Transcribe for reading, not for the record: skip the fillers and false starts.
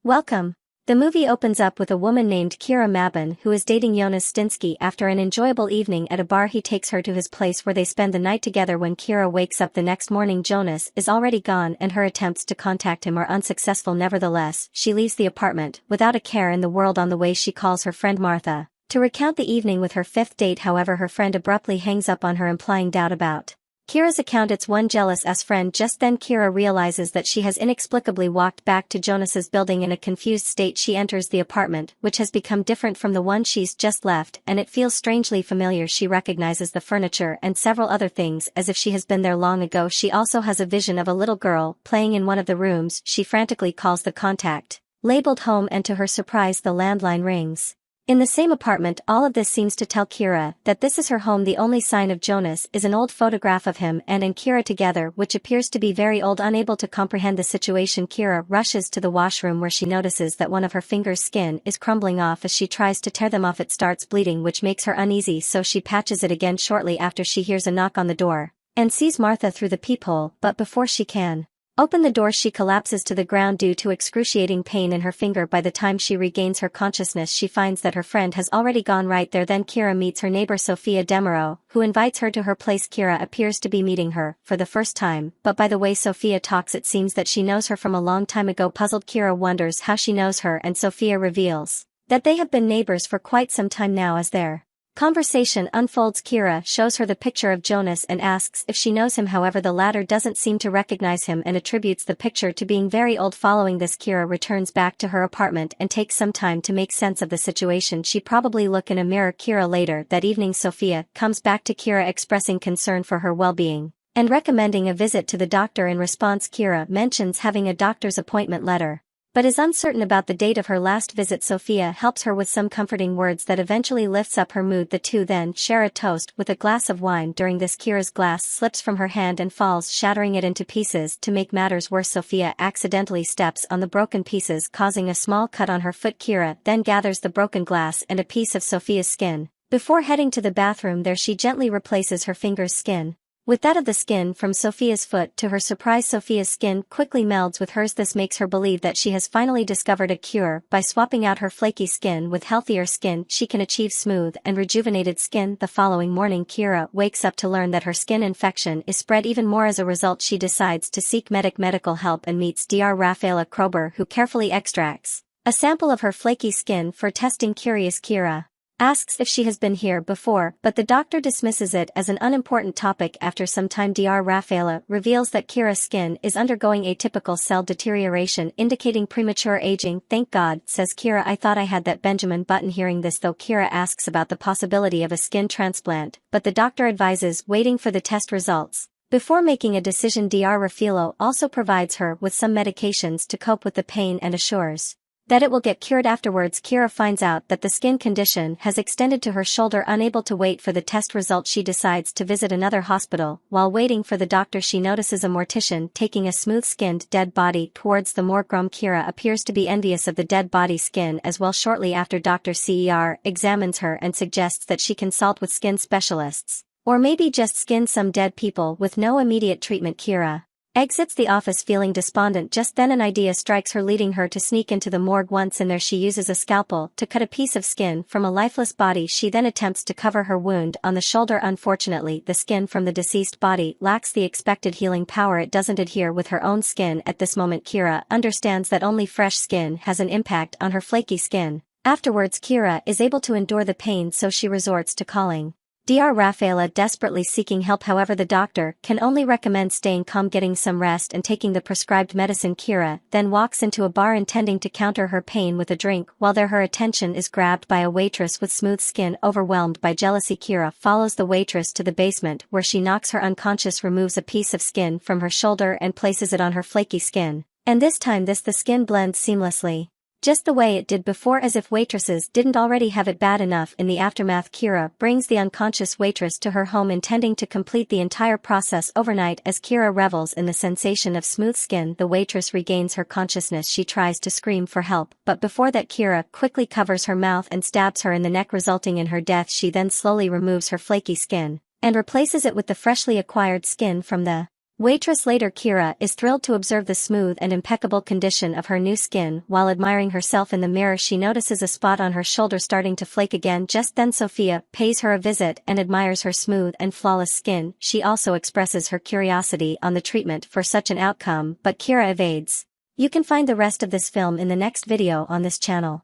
Welcome. The movie opens up with a woman named Kira Mabon who is dating Jonas Stinsky. After an enjoyable evening at a bar, he takes her to his place where they spend the night together. When Kira wakes up the next morning, Jonas is already gone and her attempts to contact him are unsuccessful. Nevertheless, she leaves the apartment without a care in the world. On the way, she calls her friend Martha to recount the evening with her fifth date. However, her friend abruptly hangs up on her, implying doubt about Kira's account. It's one jealous friend. Just then Kira realizes that she has inexplicably walked back to Jonas's building. In a confused state, she enters the apartment, which has become different from the one she's just left, and it feels strangely familiar. She recognizes the furniture and several other things as if she has been there long ago. She also has a vision of a little girl playing in one of the rooms. She frantically calls the contact labeled home, and to her surprise the landline rings. In the same apartment. All of this seems to tell Kira that this is her home. The only sign of Jonas is an old photograph of him and Kira together, which appears to be very old. Unable to comprehend the situation, Kira rushes to the washroom where she notices that one of her fingers' skin is crumbling off. As she tries to tear them off, it starts bleeding, which makes her uneasy, so she patches it again. Shortly after, she hears a knock on the door and sees Martha through the peephole, but before she can open the door, she collapses to the ground due to excruciating pain in her finger. By the time she regains her consciousness, she finds that her friend has already gone. Right there then Kira meets her neighbor Sofia Demiro, who invites her to her place. Kira appears to be meeting her for the first time, but by the way Sofia talks, it seems that she knows her from a long time ago. Puzzled, Kira wonders how she knows her, and Sofia reveals that they have been neighbors for quite some time now. As their conversation unfolds, Kira shows her the picture of Jonas and asks if she knows him. However, the latter doesn't seem to recognize him and attributes the picture to being very old. Following this, Kira returns back to her apartment and takes some time to make sense of the situation. She probably look in a mirror. Kira later that evening, Sofia comes back to Kira expressing concern for her well-being and recommending a visit to the doctor. In response, Kira mentions having a doctor's appointment letter, but is uncertain about the date of her last visit. Sofia helps her with some comforting words that eventually lifts up her mood. The two then share a toast with a glass of wine. During this, Kira's glass slips from her hand and falls, shattering it into pieces. To make matters worse, Sofia accidentally steps on the broken pieces, causing a small cut on her foot. Kira then gathers the broken glass and a piece of Sofia's skin before heading to the bathroom. There she gently replaces her finger's skin with that of the skin from Sofia's foot. To her surprise, Sofia's skin quickly melds with hers. This makes her believe that she has finally discovered a cure. By swapping out her flaky skin with healthier skin, she can achieve smooth and rejuvenated skin. The following morning, Kira wakes up to learn that her skin infection is spread even more. As a result, she decides to seek medical help and meets Dr. Rafaela Krober, who carefully extracts a sample of her flaky skin for testing. Curious, Kira asks if she has been here before, but the doctor dismisses it as an unimportant topic. After some time, Dr. Rafaela reveals that Kira's skin is undergoing atypical cell deterioration, indicating premature aging. Thank God, says Kira. I thought I had that Benjamin Button. Hearing this though, Kira asks about the possibility of a skin transplant, but the doctor advises waiting for the test results before making a decision. Dr. Rafaela also provides her with some medications to cope with the pain and assures that it will get cured afterwards. Kira finds out that the skin condition has extended to her shoulder. Unable to wait for the test results, she decides to visit another hospital. While waiting for the doctor, she notices a mortician taking a smooth-skinned dead body towards the morgue room. Kira appears to be envious of the dead body skin as well. Shortly after, Dr. Cer examines her and suggests that she consult with skin specialists, or maybe just skin some dead people with no immediate treatment. Kira exits the office feeling despondent. Just then an idea strikes her, leading her to sneak into the morgue. Once in there, she uses a scalpel to cut a piece of skin from a lifeless body. She then attempts to cover her wound on the shoulder. Unfortunately, the skin from the deceased body lacks the expected healing power. It doesn't adhere with her own skin. At this moment, Kira understands that only fresh skin has an impact on her flaky skin. Afterwards, Kira is able to endure the pain, so she resorts to calling Dr. Rafaela, desperately seeking help. However, the doctor can only recommend staying calm, getting some rest and taking the prescribed medicine. Kira then walks into a bar intending to counter her pain with a drink. While there, her attention is grabbed by a waitress with smooth skin. Overwhelmed by jealousy, Kira follows the waitress to the basement where she knocks her unconscious, removes a piece of skin from her shoulder and places it on her flaky skin. And this time the skin blends seamlessly, just the way it did before, as if waitresses didn't already have it bad enough. In the aftermath, Kira brings the unconscious waitress to her home, intending to complete the entire process overnight. As Kira revels in the sensation of smooth skin, the waitress regains her consciousness. She tries to scream for help, but before that, Kira quickly covers her mouth and stabs her in the neck, resulting in her death. She then slowly removes her flaky skin and replaces it with the freshly acquired skin from the Waitress later Kira is thrilled to observe the smooth and impeccable condition of her new skin. While admiring herself in the mirror, she notices a spot on her shoulder starting to flake again. Just then Sophia pays her a visit and admires her smooth and flawless skin. She also expresses her curiosity on the treatment for such an outcome, but Kira evades. You can find the rest of this film in the next video on this channel.